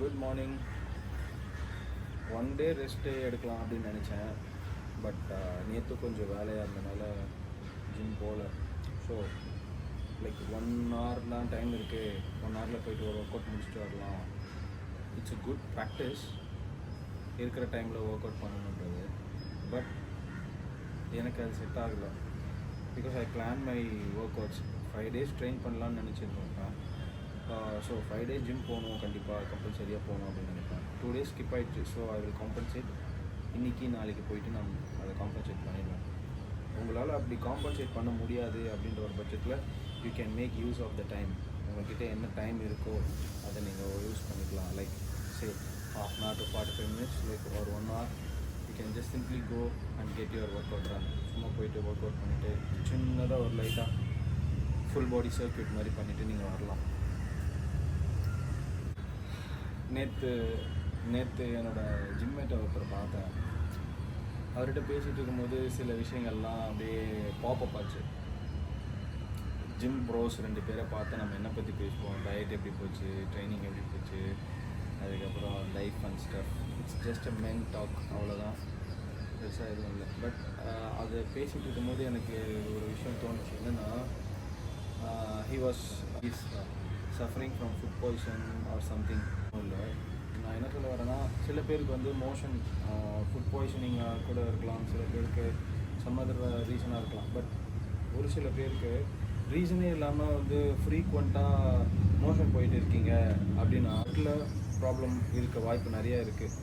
Good morning. One day rest எடுக்கலாம் அப்படின்னு நினச்சேன். பட் நேற்று கொஞ்சம் வேலையாக இருந்தனால ஜிம் போகல. ஸோ லைக் 1 hour தான் டைம் இருக்குது. 1 hourல போயிட்டு ஒரு ஒர்க் அவுட் முடிச்சுட்டு வரலாம். இட்ஸ் a குட் ப்ராக்டிஸ், இருக்கிற டைமில் ஒர்க் அவுட் பண்ணணுன்றது. பட் எனக்கு அது செட் ஆகலை. Because I plan my work outs 5 days train பண்ணலான்னு நினச்சிருக்கேன். ஸோ 5 days ஜிம் போகணும், கண்டிப்பாக கம்பல்சரியாக போகணும் அப்படின்னு நினைப்பேன். 2 days ஸ்கிப் ஆகிடுச்சு. So I will compensate. இன்றைக்கி நாளைக்கு போயிட்டு நான் அதை காம்பன்சேட் பண்ணிடுவேன். உங்களால் அப்படி காம்பன்சேட் பண்ண முடியாது அப்படின்ற ஒரு பட்சத்தில் you can make use of the time. உங்கள்கிட்ட என்ன டைம் இருக்கோ அதை நீங்கள் யூஸ் பண்ணிக்கலாம். Like say ½ hour to 45 minutes, லைக் ஒரு 1 hour you can just simply go and get your workout run. சும்மா போயிட்டு ஒர்க் அவுட் பண்ணிவிட்டு சின்னதாக ஒரு லைட்டாக ஃபுல் பாடி சர்க்யூட் மாதிரி பண்ணிவிட்டு நீங்கள் வரலாம். நேற்று என்னோடய ஜிம்மேட்டை ஒருத்தர் பார்த்தேன். அவர்கிட்ட பேசிகிட்டு இருக்கும்போது சில விஷயங்கள்லாம் அப்படியே பாப்பப் ஆச்சு. ஜிம் ப்ரோஸ் 2 பேரை பார்த்து நம்ம என்ன பற்றி பேசுவோம், டயட் எப்படி போச்சு, ட்ரைனிங் எப்படி போச்சு, அதுக்கப்புறம் life and stuff. It's just a men talk, அவ்வளோதான், பெருசாக எதுவும் இல்லை. பட் அதை பேசிகிட்டு இருக்கும்போது எனக்கு ஒரு விஷயம் தோணுச்சு. என்னென்னா he is suffering from food poison or something. இல்லை, நான் என்ன சொல்ல வரேன்னா, சில பேருக்கு வந்து மோஷன் ஃபுட் பாய்சனிங்காக கூட இருக்கலாம், சில பேருக்கு சம் அதர் ரீசனாக இருக்கலாம். பட் ஒரு சில பேருக்கு ரீசனே இல்லாமல் வந்து ஃப்ரீக்வெண்ட்டாக மோஷன் போயிட்டு இருக்கீங்க அப்படின்னா அதில் ப்ராப்ளம் இருக்க வாய்ப்பு நிறையா இருக்குது.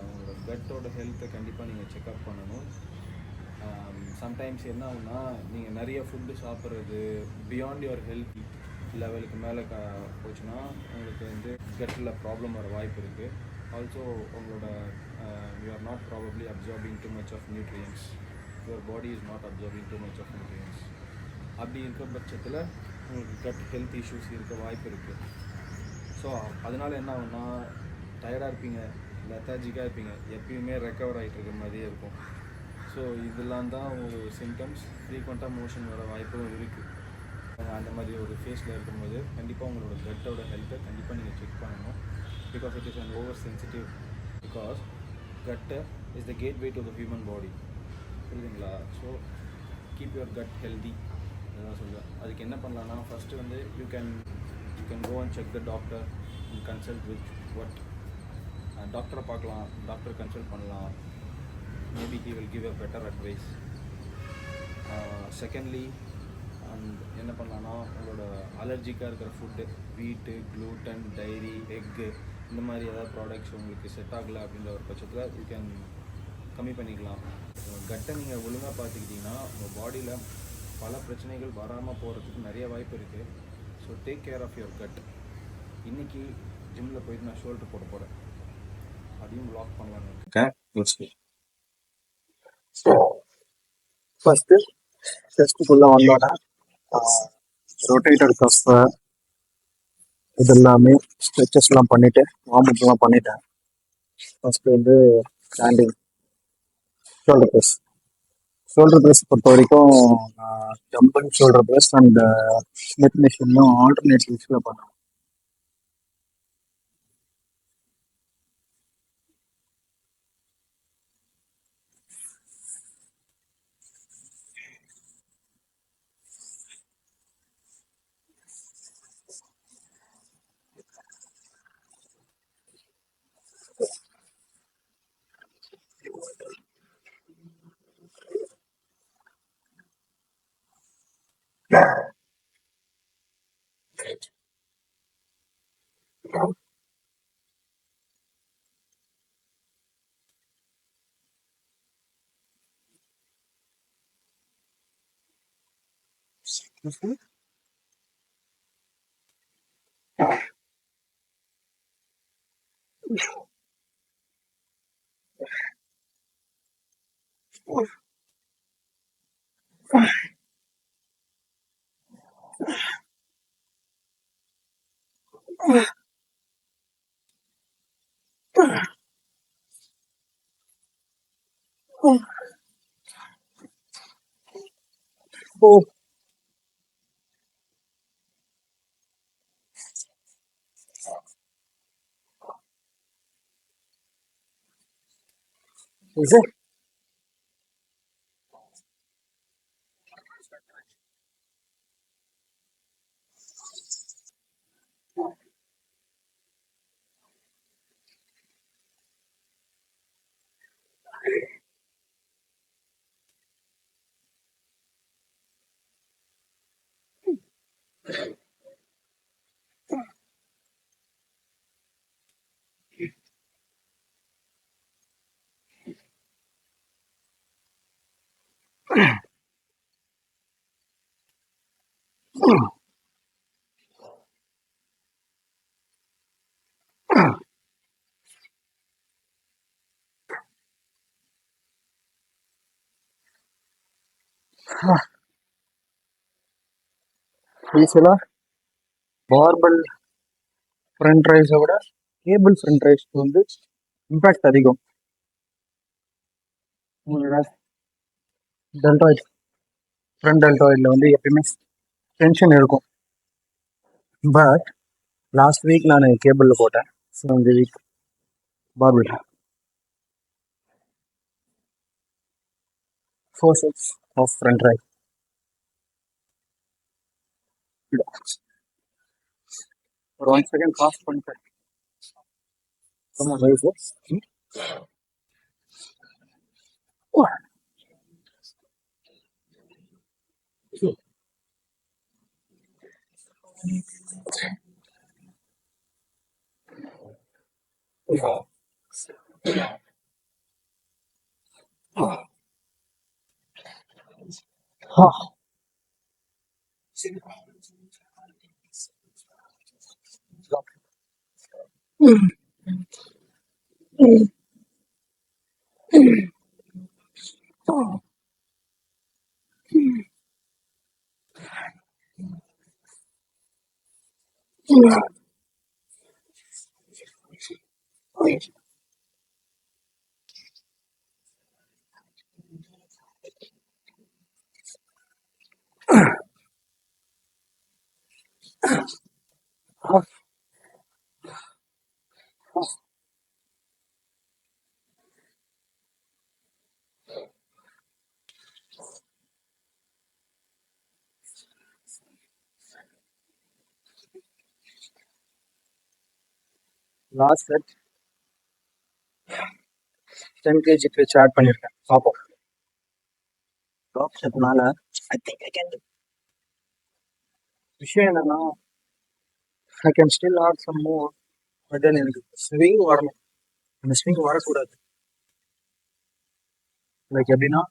உங்களோட கட்டோட ஹெல்த்தை கண்டிப்பாக நீங்கள் செக்அப் பண்ணணும். சம்டைம்ஸ் என்ன ஆகுனா, நீங்கள் நிறைய ஃபுட்டு சாப்பிட்றது பியாண்ட் யுவர் ஹெல்த் லெவலுக்கு மேலே போச்சுன்னா உங்களுக்கு வந்து கட்டில் ப்ராப்ளம் வர வாய்ப்பு இருக்குது. ஆல்சோ உங்களோட you are not probably absorbing too much of nutrients. Your body is not absorbing too much of nutrients. அப்படி இருக்க பட்சத்தில் உங்களுக்கு கட் ஹெல்த் இஷ்யூஸ் இருக்க வாய்ப்பு இருக்குது. ஸோ அதனால் என்ன ஆகுனா, டயர்டாக இருப்பீங்க, லெத்தாஜிக்காக இருப்பீங்க, எப்பயுமே ரெக்கவர் ஆகிட்டு இருக்க மாதிரியே இருக்கும். ஸோ இதெல்லாம் தான் ஒரு சிம்டம்ஸ். ஃப்ரீக்வெண்ட்டாக மோஷன் வர வாய்ப்பும் இருக்குது. அந்த மாதிரி ஒரு ஃபேஸில் இருக்கும்போது கண்டிப்பாக உங்களோட கட்டோட ஹெல்த்தை கண்டிப்பாக நீங்கள் செக் பண்ணணும். Because it is an over sensitive. Because gut is the gateway to the human body, புரியுதுங்களா? So keep your gut healthy, அதுதான் சொல்லுவேன். அதுக்கு என்ன பண்ணலான்னா, ஃபஸ்ட்டு வந்து you can go and check the doctor and consult with what. டாக்டரை பார்க்கலாம், doctor consult பண்ணலாம். Maybe he will give a better advice. Secondly and என்ன பண்ணலான்னா, உங்களோட அலர்ஜிக்காக இருக்கிற ஃபுட்டு, வீட்டு, க்ளூட்டன், டைரி, எக்கு, இந்த மாதிரி ஏதாவது ப்ராடக்ட்ஸ் உங்களுக்கு செட் ஆகலை அப்படின்ற ஒரு பட்சத்தில் யூ கேன் கம்மி பண்ணிக்கலாம். கட்டை நீங்கள் ஒழுங்காக பார்த்துக்கிட்டிங்கன்னா உங்கள் பாடியில் பல பிரச்சனைகள் வராமல் போகிறதுக்கு நிறைய வாய்ப்பு இருக்குது. So take care of your gut. இன்றைக்கி ஜிம்மில் போயிட்டு நான் ஷோல்டர் போட போகிறேன், அதையும் லாக் பண்ணலான்னு இருக்கேன். ஃபஸ்ட்டு செஸ்ட்டுக்குள்ளே வந்தோடனே ரொட்டேட்டர் கஃப் இது எல்லாமே ஸ்ட்ரெச்சஸ்லாம் பண்ணிவிட்டு வார்ம்அப்லாம் பண்ணிட்டேன். ஃபஸ்ட்டு வந்து ஸ்டாண்டிங் ஷோல்டர் ப்ரெஸ் பொறுத்த வரைக்கும் jumping shoulder press and Smith மிஷின்லாம் ஆல்டர்னேட் யூஸில் பண்ணேன். ஓ Is it? யூஸ்வலா பார்பல் ஃப்ரெண்ட் ரைஸை விட கேபிள் ஃப்ரெண்ட் ரைஸ்க்கு வந்து இம்பாக்ட் அதிகம். உங்களோட டெல்டாய்ட் ஃப்ரண்ட் டெல்டாய்டில் வந்து எப்பயுமே டென்ஷன் இருக்கும். பட் லாஸ்ட் வீக் நான் கேபிளில் போட்டேன். ஸோ இந்த week barbell 4 sets of front raise. ஒரு 1 செகண்ட் பாஸ் பண்ணிட்டேன். ரைஸ் லாஸ்ட் செட் 10 kg வச்சு ஆட் பண்ணியிருக்கேன். பார்ப்போம். டாப் செட்னால ஐ திங்க் ஐ கேன். விஷயம் என்னன்னா I can still add some more. But then எனக்கு ஸ்விங் வரணும். அந்த ஸ்விங் வரக்கூடாது. லைக் எப்படின்னா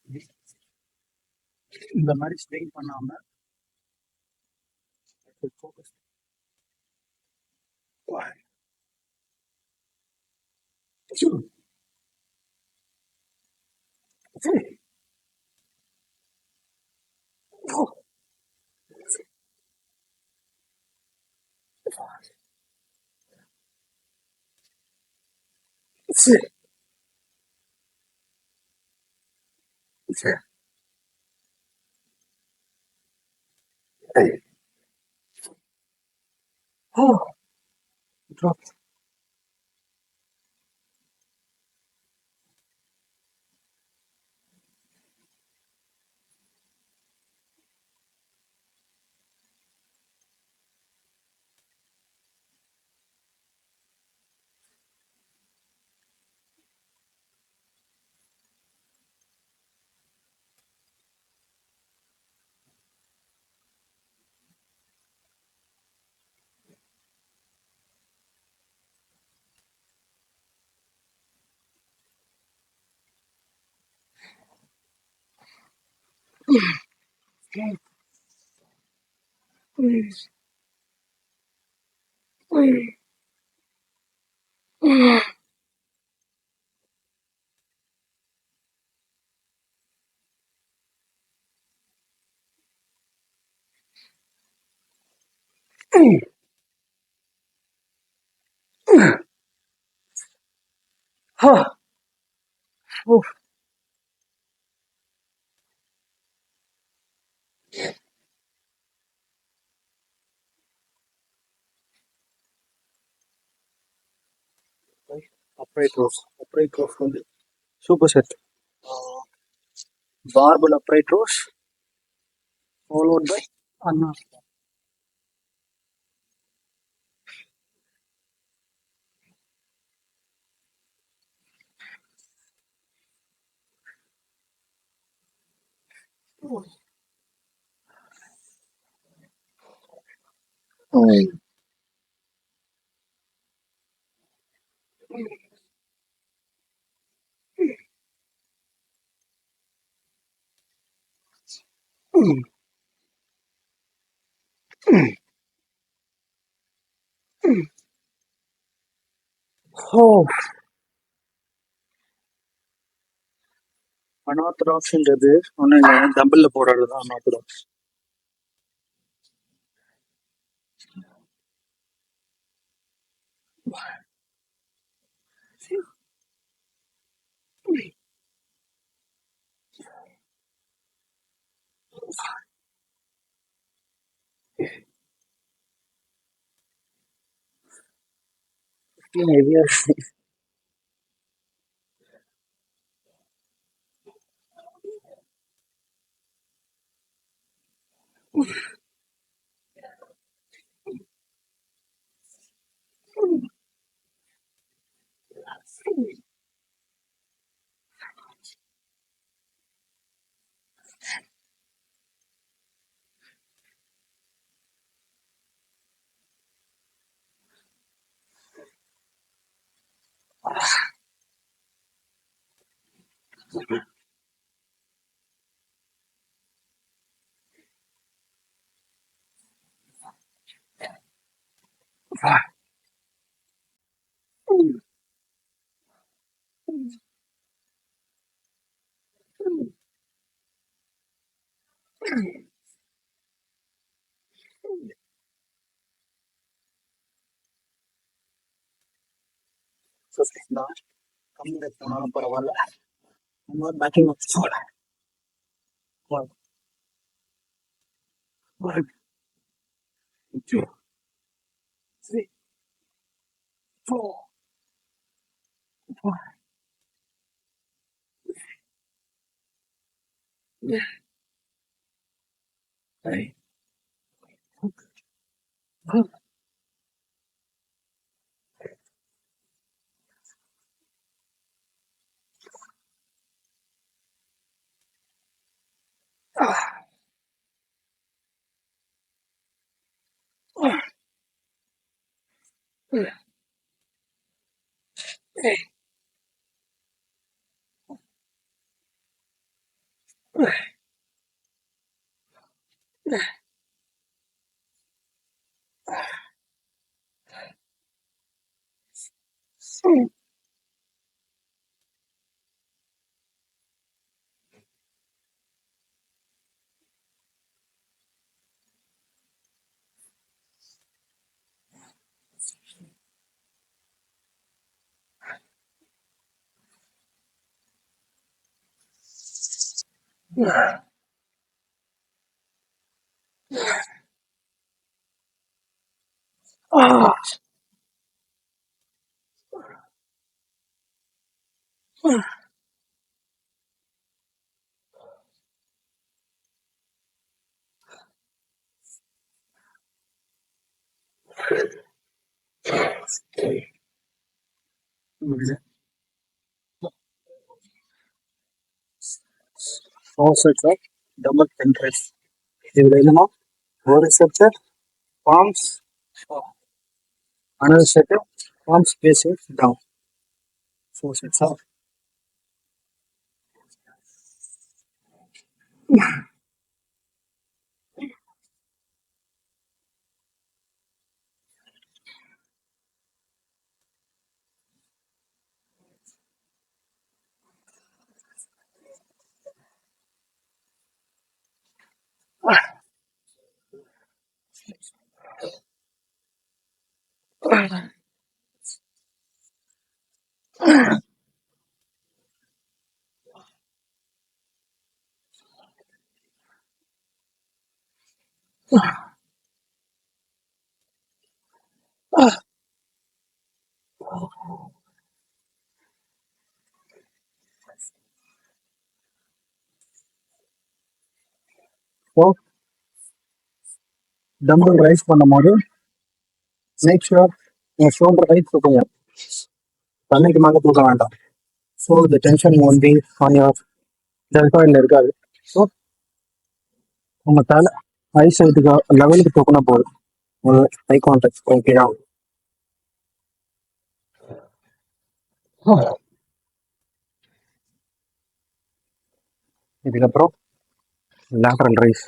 இந்த மாதிரி ஸ்விங் பண்ணாம ஃபோக்கஸ். Drop. Upright rows வந்து Superset. Barbell upright rows followed by Anna. Oh, unorthodoxன்றது ஒன்றும் இல்லை, டம்பிள்ல போடுறது தான் unorthodox. Heavier. தான் கம்மி போனாலும் பரவாயில்ல, நம்ம பேட்டிங் போல. One, one, two, three, four, five, eight, four sets of double centers. இதுல என்னன்னா ஒரு set palms, another set of palms facing down. Four sets of so dumbbell raise பண்ணும்போது மேக் ஷுர் உங்கள் ஷோல்டர் ஹைட் தூக்குங்க, தண்ணிக்கு மேலே தூக்க வேண்டாம். So the tension won't be on your deltoid இருக்காது. ஸோ உங்கள் தலை ஹை சைட்டுக்கு லெவலுக்கு தூக்கினா போதும். ஒரு ஹை கான்டாக்ட் ஓகேயா? இதுக்கப்புறம் லேட்டரல் ரைஸ்.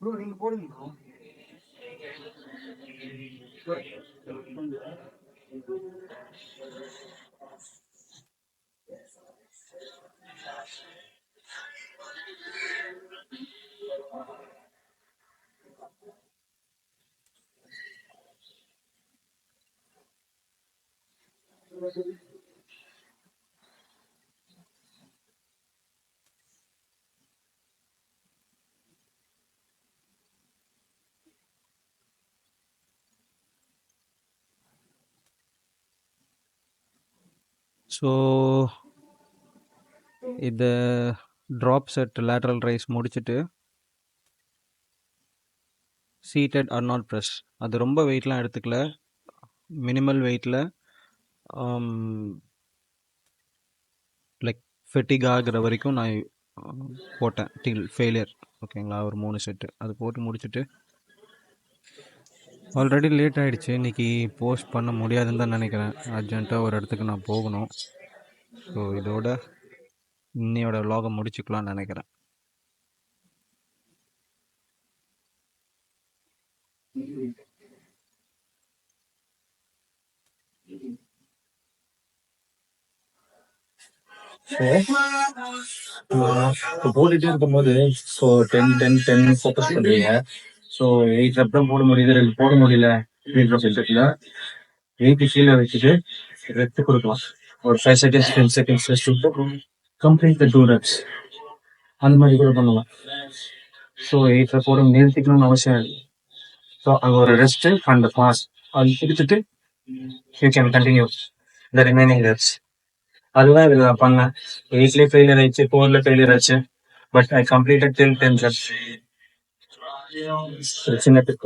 ப்ரோ நீங்கள் போடுங்க ப்ரோ. ஸோ இது ட்ராப் செட் லேட்ரல் ரைஸ் முடிச்சுட்டு சீட்டட் ஆர் நாட் ப்ரெஸ், அது ரொம்ப வெயிட்லாம் எடுத்துக்கல, மினிமல் வெயிட்டில் லைக் ஃபெட்டிக் ஆகிற வரைக்கும் நான் போட்டேன் டில் ஃபெயிலியர். ஓகேங்களா, ஒரு 3 செட்டு அது போட்டு முடிச்சுட்டு ஆல்ரெடி லேட் ஆகிடுச்சு, இன்றைக்கி போஸ்ட் பண்ண முடியாதுன்னு தான் நினைக்கிறேன். அர்ஜென்ட்டாக ஒரு இடத்துக்கு நான் போகணும். ஸோ இதோட இன்னையோட vlog-அ முடிச்சுக்கலாம்னு நினைக்கிறேன். இப்போ போட்டுட்டே இருக்கும்போது ஸோ 10 ஃபோக்கஸ் பண்ணுறீங்க. ஸோ 8 ரெப் தான் போட முடியுது, 2 போட முடியல அப்படின்ற பட்சத்தில் 8 கீழே வச்சுட்டு ரெப்ட் கொடுக்கலாம். ஒரு 5 செகண்ட்ஸ் 10 செகண்ட்ஸ் ரெஸ்ட் விட்டு கம்ப்ளீட் த 2 ரெப்ஸ் அந்த மாதிரி கூட பண்ணலாம். ஸோ 8 ரெப்போட நிறுத்திக்கணும்னு அவசியம் இல்லை. ஸோ அங்கே ஒரு ரெஸ்ட்டு அண்ட் பாஸ் அது கொடுத்துட்டு you can continue the remaining reps. அதுதான் இதில் நான் பண்ணேன். 8லேயே ஃபெயிலியர் ஆயிடுச்சு, 4ல ஃபெயிலியர் ஆச்சு, but I completed till 10 reps. ஒரு சின்ன டிப்.